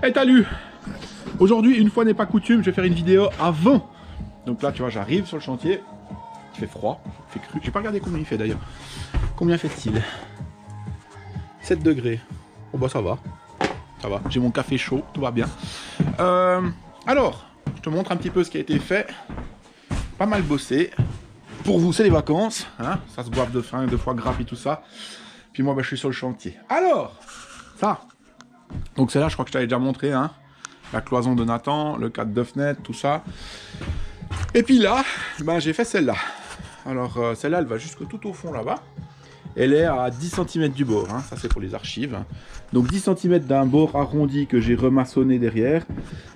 Et salut! Aujourd'hui, une fois n'est pas coutume, je vais faire une vidéo avant. Donc là, tu vois, j'arrive sur le chantier. Il fait froid, il fait cru. J'ai pas regardé combien il fait d'ailleurs. Combien fait-il? 7 degrés. Oh bah ça va. Ça va. J'ai mon café chaud, tout va bien. Alors, je te montre un petit peu ce qui a été fait. Pas mal bossé. Pour vous, c'est les vacances. Hein, ça se boive de faim, de foie gras et tout ça. Puis moi, bah, je suis sur le chantier. Alors, ça. Donc celle-là, je crois que je t'avais déjà montré. Hein, la cloison de Nathan, le cadre de fenêtre, tout ça. Et puis là, ben, j'ai fait celle-là. Alors celle-là, elle va jusque tout au fond là-bas. Elle est à 10 cm du bord, hein. Ça c'est pour les archives. Donc 10 cm d'un bord arrondi que j'ai remaçonné derrière.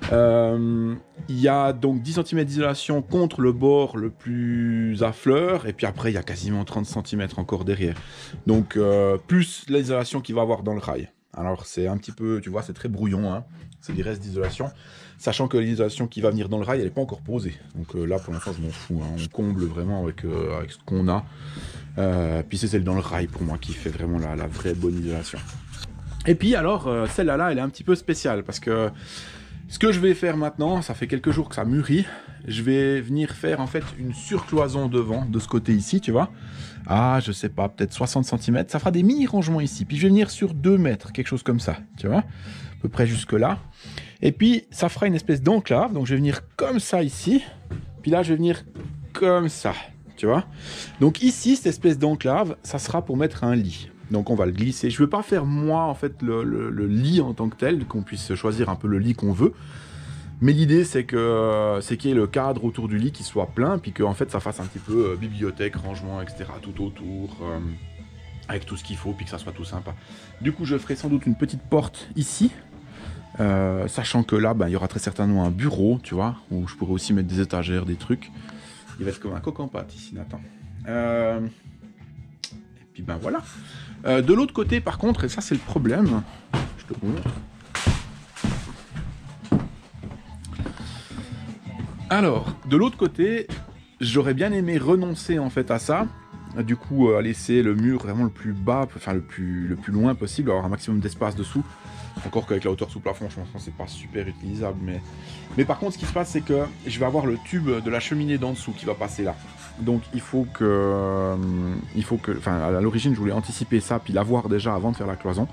Il y a donc 10 cm d'isolation contre le bord le plus à fleur. Et puis après, il y a quasiment 30 cm encore derrière. Donc plus l'isolation qu'il va avoir dans le rail. Alors c'est un petit peu, tu vois, c'est très brouillon, hein. C'est des restes d'isolation. Sachant que l'isolation qui va venir dans le rail, elle n'est pas encore posée. Donc là, pour l'instant, je m'en fous, hein. On comble vraiment avec ce qu'on a. Puis c'est celle dans le rail, pour moi, qui fait vraiment la vraie bonne isolation. Et puis alors, celle-là, elle est un petit peu spéciale. Parce que ce que je vais faire maintenant, ça fait quelques jours que ça mûrit. Je vais venir faire en fait une surcloison devant, de ce côté ici, tu vois. Ah, je sais pas, peut-être 60 cm. Ça fera des mini rangements ici. Puis je vais venir sur 2 mètres, quelque chose comme ça, tu vois. À peu près jusque là. Et puis, ça fera une espèce d'enclave. Donc, je vais venir comme ça ici. Puis là, je vais venir comme ça, tu vois. Donc ici, cette espèce d'enclave, ça sera pour mettre un lit. Donc, on va le glisser. Je ne veux pas faire, moi, en fait, le lit en tant que tel, qu'on puisse choisir un peu le lit qu'on veut. Mais l'idée, c'est qu'il y ait le cadre autour du lit qui soit plein, puis qu'en fait, ça fasse un petit peu bibliothèque, rangement, etc. tout autour, avec tout ce qu'il faut, puis que ça soit tout sympa. Du coup, je ferai sans doute une petite porte ici, sachant que là, ben, il y aura très certainement un bureau, tu vois, où je pourrais aussi mettre des étagères, des trucs. Il va être comme un coq en pâte ici, Nathan. Et puis ben voilà. De l'autre côté, par contre, et ça c'est le problème, je te montre. Alors, de l'autre côté, j'aurais bien aimé renoncer en fait à ça. Du coup, à laisser le mur vraiment le plus bas, enfin le plus loin possible, avoir un maximum d'espace dessous. Encore qu'avec la hauteur sous plafond, je pense que c'est pas super utilisable. Mais par contre, ce qui se passe, c'est que je vais avoir le tube de la cheminée d'en dessous qui va passer là. Donc il faut que, enfin à l'origine, je voulais anticiper ça, puis l'avoir déjà avant de faire la cloison.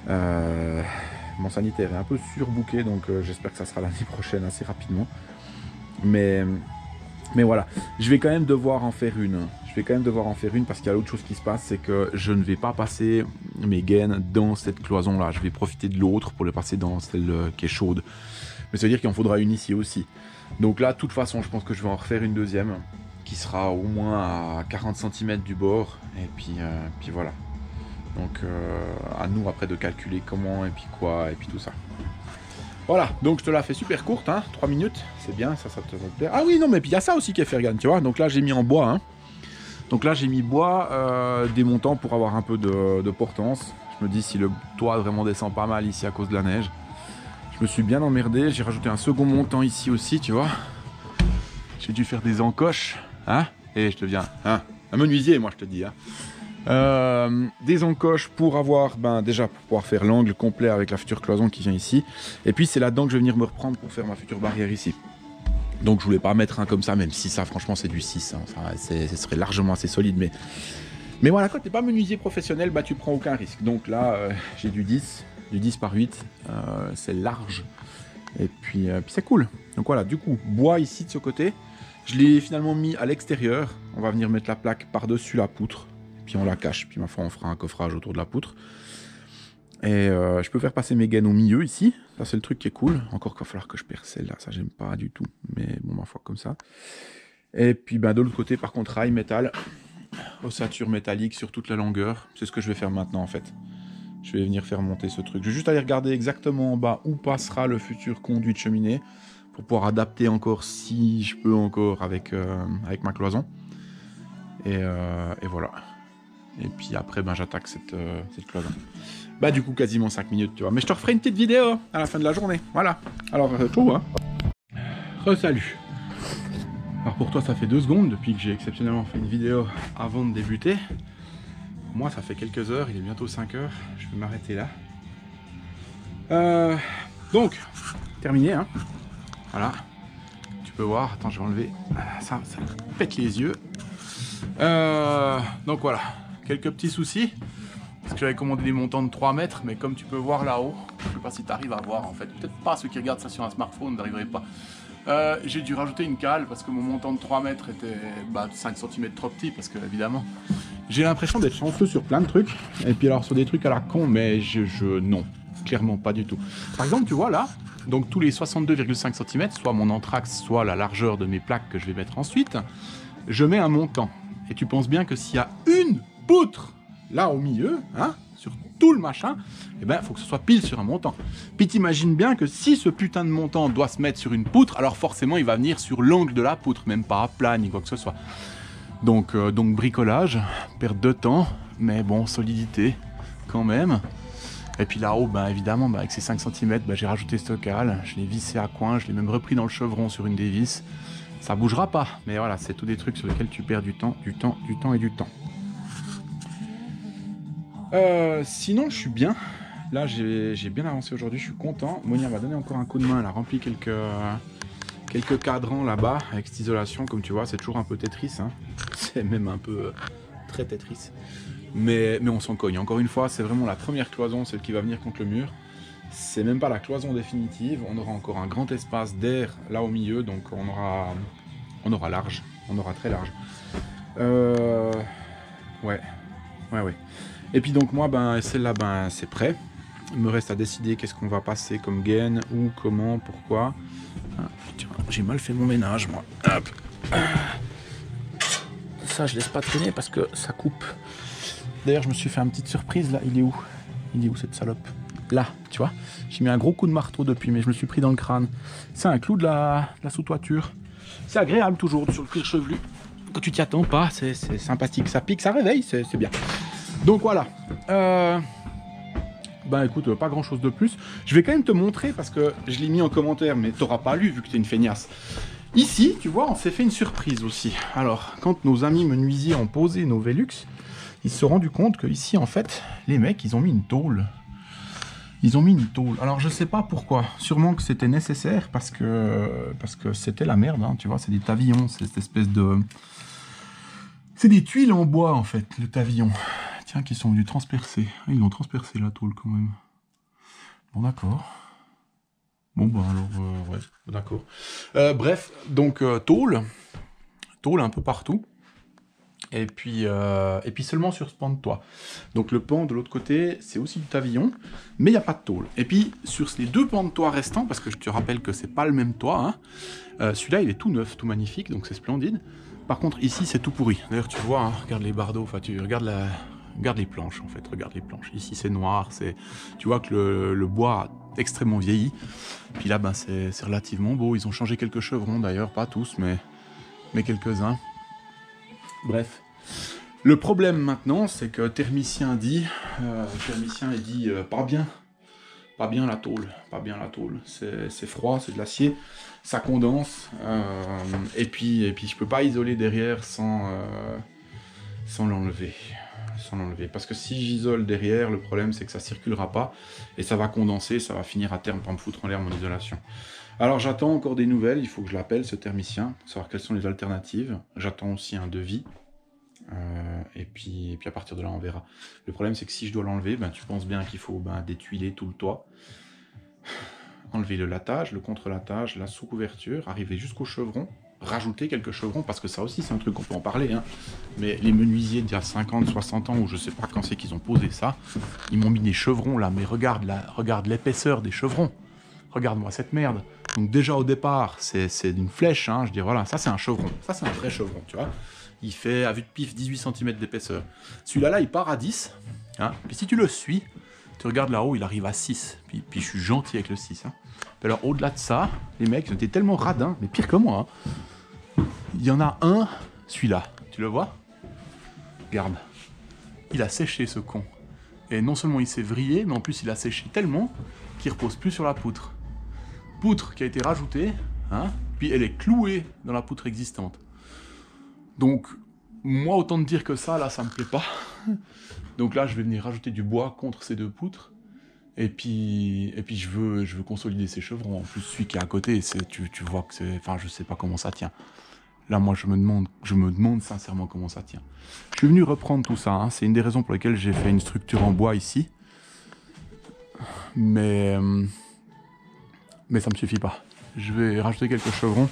Mon sanitaire est un peu surbooké, donc j'espère que ça sera l'année prochaine assez rapidement. Mais voilà, je vais quand même devoir en faire une. Parce qu'il y a l'autre chose qui se passe, c'est que je ne vais pas passer mes gaines dans cette cloison-là. Je vais profiter de l'autre pour les passer dans celle qui est chaude. Mais ça veut dire qu'il en faudra une ici aussi. Donc là, de toute façon, je pense que je vais en refaire une deuxième qui sera au moins à 40 cm du bord. Et puis voilà. Donc à nous après de calculer comment et puis quoi et puis tout ça. Voilà, donc je te la fais super courte, hein, 3 minutes, c'est bien, ça te plaît. Ah oui, non, mais puis il y a ça aussi qui est Fergan, tu vois. Donc là, j'ai mis en bois, hein. Donc là, j'ai mis bois démontant pour avoir un peu de portance. Je me dis, si le toit vraiment descend pas mal ici à cause de la neige. Je me suis bien emmerdé, j'ai rajouté un second montant ici aussi, tu vois. J'ai dû faire des encoches, hein. Et je deviens, hein, un menuisier, moi, je te dis, hein. Des encoches pour avoir, ben déjà pour pouvoir faire l'angle complet avec la future cloison qui vient ici. Et puis c'est là-dedans que je vais venir me reprendre pour faire ma future barrière ici. Donc je voulais pas mettre un comme ça, même si ça franchement c'est du 6, hein. Enfin, ce serait largement assez solide. Mais voilà, quand t'es pas menuisier professionnel, bah tu prends aucun risque. Donc là j'ai du 10 par 8, c'est large. Et puis c'est cool. Donc voilà, du coup, bois ici de ce côté. Je l'ai finalement mis à l'extérieur. On va venir mettre la plaque par-dessus la poutre. Puis on la cache, puis ma foi on fera un coffrage autour de la poutre. Et je peux faire passer mes gaines au milieu ici, ça c'est le truc qui est cool. Encore qu'il va falloir que je perce celle-là, ça j'aime pas du tout, mais bon ma foi comme ça. Et puis ben, de l'autre côté par contre rail métal, ossature métallique sur toute la longueur, c'est ce que je vais faire maintenant en fait. Je vais venir faire monter ce truc, je vais juste aller regarder exactement en bas où passera le futur conduit de cheminée, pour pouvoir adapter encore si je peux encore avec ma cloison. Et voilà. Et puis après, ben, j'attaque cette cloison. Bah du coup, quasiment 5 minutes, tu vois. Mais je te referai une petite vidéo à la fin de la journée. Voilà. Alors, ciao, hein. Re-salut. Alors pour toi, ça fait 2 secondes depuis que j'ai exceptionnellement fait une vidéo avant de débuter. Moi, ça fait quelques heures. Il est bientôt 5 heures. Je vais m'arrêter là. Donc, terminé, hein. Voilà. Tu peux voir, attends, je vais enlever. Ça pète les yeux. Donc voilà, quelques petits soucis. Parce que j'avais commandé des montants de 3 mètres, mais comme tu peux voir là-haut, je sais pas si tu arrives à voir en fait. Peut-être pas ceux qui regardent ça sur un smartphone, n'arriveraient pas. J'ai dû rajouter une cale parce que mon montant de 3 mètres était 5 cm trop petit, parce que évidemment, j'ai l'impression d'être chanceux sur plein de trucs. Et puis alors sur des trucs à la con, mais non, clairement pas du tout. Par exemple, tu vois là, donc tous les 62,5 cm, soit mon anthrax, soit la largeur de mes plaques que je vais mettre ensuite, je mets un montant. Et tu penses bien que s'il y a une poutre là au milieu, hein, sur tout le machin, eh ben, faut que ce soit pile sur un montant. Puis t'imagines bien que si ce putain de montant doit se mettre sur une poutre, alors forcément il va venir sur l'angle de la poutre, même pas à plat ni quoi que ce soit. Donc bricolage, perte de temps, mais bon, solidité quand même. Et puis là-haut, ben, évidemment, ben, avec ces 5 cm, ben, j'ai rajouté ce cale, je l'ai vissé à coin, je l'ai même repris dans le chevron sur une des vis. Ça bougera pas, mais voilà, c'est tous des trucs sur lesquels tu perds du temps et du temps. Sinon, je suis bien. Là, j'ai bien avancé aujourd'hui, je suis content. Monia m'a donné encore un coup de main, elle a rempli quelques cadrans là-bas avec cette isolation. Comme tu vois, c'est toujours un peu Tetris, hein. C'est même un peu très Tetris. Mais on s'en cogne. Encore une fois, c'est vraiment la première cloison, celle qui va venir contre le mur. C'est même pas la cloison définitive. On aura encore un grand espace d'air là au milieu, donc on aura large. On aura très large. Ouais. Et puis donc moi, ben celle-là, ben c'est prêt. Il me reste à décider qu'est-ce qu'on va passer comme gaine, où, comment, pourquoi. Ah, tiens, j'ai mal fait mon ménage, moi. Hop. Ça, je laisse pas traîner parce que ça coupe. D'ailleurs, je me suis fait une petite surprise là. Il est où cette salope? Là, tu vois. J'ai mis un gros coup de marteau depuis, mais je me suis pris dans le crâne. C'est un clou de la sous-toiture. C'est agréable toujours sur le cuir chevelu. Quand tu t'y attends pas, c'est sympathique. Ça pique, ça réveille, c'est bien. Donc voilà. Ben écoute, pas grand chose de plus. Je vais quand même te montrer parce que je l'ai mis en commentaire, mais t'auras pas lu vu que t'es une feignasse. Ici, tu vois, on s'est fait une surprise aussi. Alors, quand nos amis menuisiers ont posé nos Velux, ils se sont rendus compte que ici, en fait, les mecs, ils ont mis une tôle. Alors, je sais pas pourquoi. Sûrement que c'était nécessaire parce que c'était la merde, hein, tu vois. C'est des tavillons, c'est cette espèce de... C'est des tuiles en bois, en fait, le tavillon. Tiens, qui sont venus transpercer. Ah, ils l'ont transpercé, la tôle, quand même. Bon, d'accord. Bon, bah alors, ouais, d'accord. Bref, donc, tôle un peu partout. Et puis seulement sur ce pan de toit. Donc le pan de l'autre côté, c'est aussi du tavillon, mais il n'y a pas de tôle. Et puis sur les deux pans de toit restants, parce que je te rappelle que c'est pas le même toit, hein, celui-là il est tout neuf, tout magnifique, donc c'est splendide. Par contre ici c'est tout pourri. D'ailleurs tu vois, hein, regarde les bardeaux, enfin tu regardes regarde les planches en fait, regarde les planches. Ici c'est noir, tu vois que le bois a extrêmement vieilli. Puis là ben c'est relativement beau. Ils ont changé quelques chevrons d'ailleurs, pas tous, mais quelques-uns. Bref, le problème maintenant, c'est que Thermicien dit, pas bien la tôle, c'est froid, c'est de l'acier, ça condense, et puis je peux pas isoler derrière sans l'enlever, parce que si j'isole derrière, le problème c'est que ça circulera pas, et ça va condenser, ça va finir à terme par me foutre en l'air mon isolation. Alors j'attends encore des nouvelles, il faut que je l'appelle ce thermicien, pour savoir quelles sont les alternatives. J'attends aussi un devis, et puis à partir de là on verra. Le problème c'est que si je dois l'enlever, ben, tu penses bien qu'il faut détuiler tout le toit, enlever le latage, le contre-latage, la sous-couverture, arriver jusqu'au chevron, rajouter quelques chevrons, parce que ça aussi c'est un truc qu'on peut en parler, hein. Mais les menuisiers d'il y a 50, 60 ans, ou je sais pas quand c'est qu'ils ont posé ça, ils m'ont mis des chevrons là, mais regarde l'épaisseur des chevrons. Regarde-moi cette merde. Donc déjà au départ, c'est une flèche, hein, je dis voilà, ça c'est un chevron. Ça c'est un vrai chevron, tu vois. Il fait, à vue de pif, 18 cm d'épaisseur. Celui-là, il part à 10. Hein. Puis si tu le suis, tu regardes là-haut, il arrive à 6. Puis je suis gentil avec le 6. Hein. Puis alors au-delà de ça, les mecs, ils étaient tellement radins, mais pire que moi. Hein. Il y en a un, celui-là. Tu le vois? Regarde. Il a séché ce con. Et non seulement il s'est vrillé, mais en plus il a séché tellement qu'il repose plus sur la poutre. Poutre qui a été rajoutée, hein, puis elle est clouée dans la poutre existante. Donc, moi, autant te dire que ça, là, ça me plaît pas. Donc là, je vais venir rajouter du bois contre ces deux poutres. Et puis je veux consolider ces chevrons. En plus, celui qui est à côté, tu vois que c'est... Enfin, je sais pas comment ça tient. Là, moi, je me demande sincèrement comment ça tient. Je suis venu reprendre tout ça. Hein. C'est une des raisons pour lesquelles j'ai fait une structure en bois ici. Mais ça me suffit pas. Je vais rajouter quelques chevrons,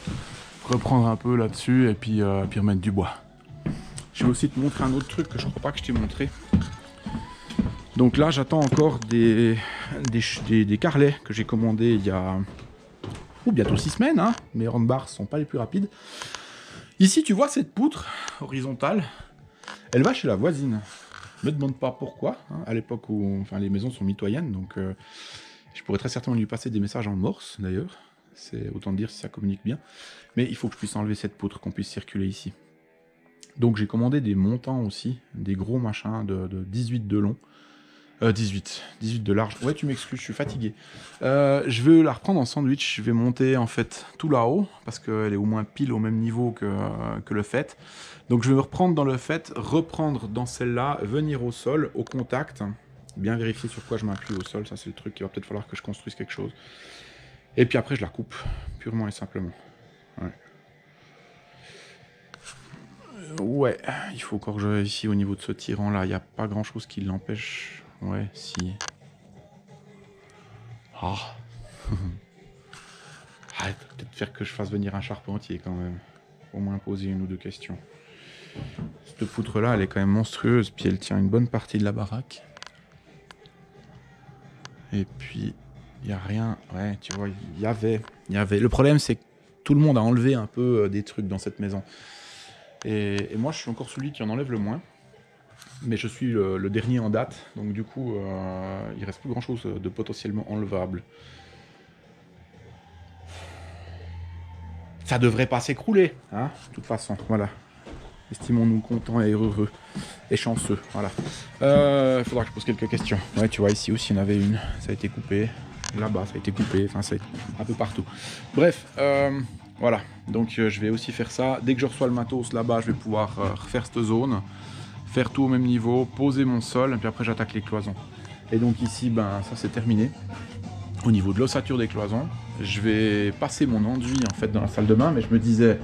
reprendre un peu là-dessus et puis remettre du bois. Je vais aussi te montrer un autre truc que je crois pas que je t'ai montré. Donc là, j'attends encore des carrelets que j'ai commandés il y a bientôt 6 semaines. Hein. Mes roundbars sont pas les plus rapides. Ici, tu vois cette poutre horizontale, elle va chez la voisine. Ne me demande pas pourquoi, hein, à l'époque où les maisons sont mitoyennes, donc je pourrais très certainement lui passer des messages en morse d'ailleurs. C'est autant dire si ça communique bien. Mais il faut que je puisse enlever cette poutre, qu'on puisse circuler ici. Donc j'ai commandé des montants aussi, des gros machins de 18 de long. 18 de large. Ouais, tu m'excuses, je suis fatigué. Je vais la reprendre en sandwich. Je vais monter en fait tout là-haut parce qu'elle est au moins pile au même niveau que le fait. Donc je vais me reprendre dans le fait, reprendre dans celle-là, venir au sol, au contact. Bien vérifier sur quoi je m'appuie au sol. Ça, c'est le truc qu'il va peut-être falloir que je construise quelque chose. Et puis après, je la coupe purement et simplement. Ouais, il faut encore que je vérifie au niveau de ce tirant-là. Il n'y a pas grand-chose qui l'empêche. Ouais, si. Ah. Peut-être faire que je fasse venir un charpentier quand même. Au moins poser une ou deux questions. Cette poutre-là, elle est quand même monstrueuse. Puis elle tient une bonne partie de la baraque. Et puis, il n'y a rien. Ouais, tu vois, il y avait. Le problème, c'est que tout le monde a enlevé un peu des trucs dans cette maison. Et moi, je suis encore celui qui en enlève le moins. Mais je suis le dernier en date, donc du coup, il reste plus grand chose de potentiellement enlevable. Ça devrait pas s'écrouler, hein, de toute façon, voilà. Estimons-nous contents et heureux et chanceux, voilà. Faudra que je pose quelques questions. Ouais, tu vois, ici aussi, il y en avait une, ça a été coupé. Là-bas, ça a été coupé, enfin, c'est un peu partout. Bref, voilà. Donc, je vais aussi faire ça. Dès que je reçois le matos là-bas, je vais pouvoir refaire cette zone. Faire tout au même niveau, poser mon sol, et puis après j'attaque les cloisons. Et donc ici, ben ça c'est terminé. Au niveau de l'ossature des cloisons, je vais passer mon enduit en fait dans la salle de bain, mais je me disais,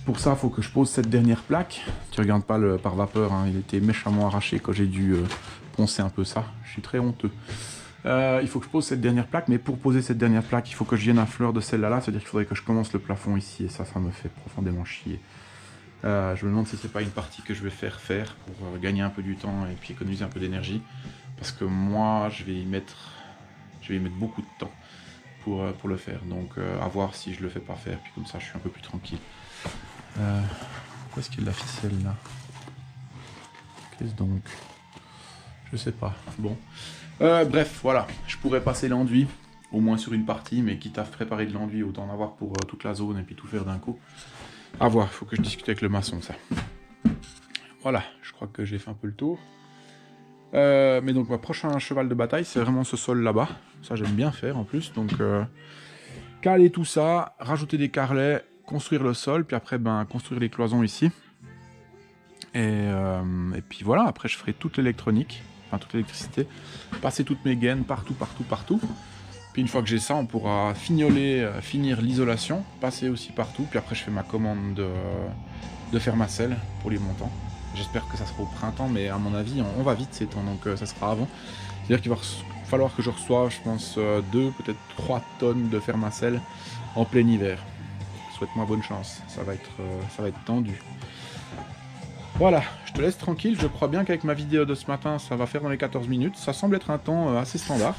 pour ça, il faut que je pose cette dernière plaque. Tu regardes pas le par vapeur, hein, il était méchamment arraché quand j'ai dû poncer un peu ça. Je suis très honteux. Il faut que je pose cette dernière plaque, mais pour poser cette dernière plaque, il faut que je vienne à fleur de celle-là, c'est-à-dire qu'il faudrait que je commence le plafond ici, et ça me fait profondément chier. Je me demande si c'est pas une partie que je vais faire pour gagner un peu du temps et puis économiser un peu d'énergie, parce que moi je vais y mettre beaucoup de temps pour le faire, donc à voir si je le fais pas faire, puis comme ça je suis un peu plus tranquille. Pourquoi est-ce qu'il y a de la ficelle là? Qu'est-ce donc? Je sais pas. Bon, bref, voilà, je pourrais passer l'enduit au moins sur une partie, mais quitte à préparer de l'enduit, autant en avoir pour toute la zone et puis tout faire d'un coup. À voir, il faut que je discute avec le maçon, ça. Voilà, je crois que j'ai fait un peu le tour. Mais donc, mon prochain cheval de bataille, c'est vraiment ce sol là-bas. Ça, j'aime bien faire en plus. Donc, caler tout ça, rajouter des carrelets, construire le sol, puis après, construire les cloisons ici. Et puis voilà, après, je ferai toute l'électronique, enfin toute l'électricité, passer toutes mes gaines partout. Puis une fois que j'ai ça, on pourra finir l'isolation, passer aussi partout. Puis après, je fais ma commande de fermacelle pour les montants. J'espère que ça sera au printemps, mais à mon avis, on va vite ces temps, donc ça sera avant. C'est-à-dire qu'il va falloir que je reçoive, je pense, 2, peut-être 3 tonnes de fermacelle en plein hiver. Souhaite-moi bonne chance, ça va être tendu. Voilà, je te laisse tranquille. Je crois bien qu'avec ma vidéo de ce matin, ça va faire dans les 14 minutes. Ça semble être un temps assez standard.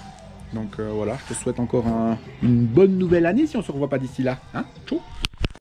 Donc voilà, je te souhaite encore une bonne nouvelle année si on se revoit pas d'ici là. Hein? Ciao.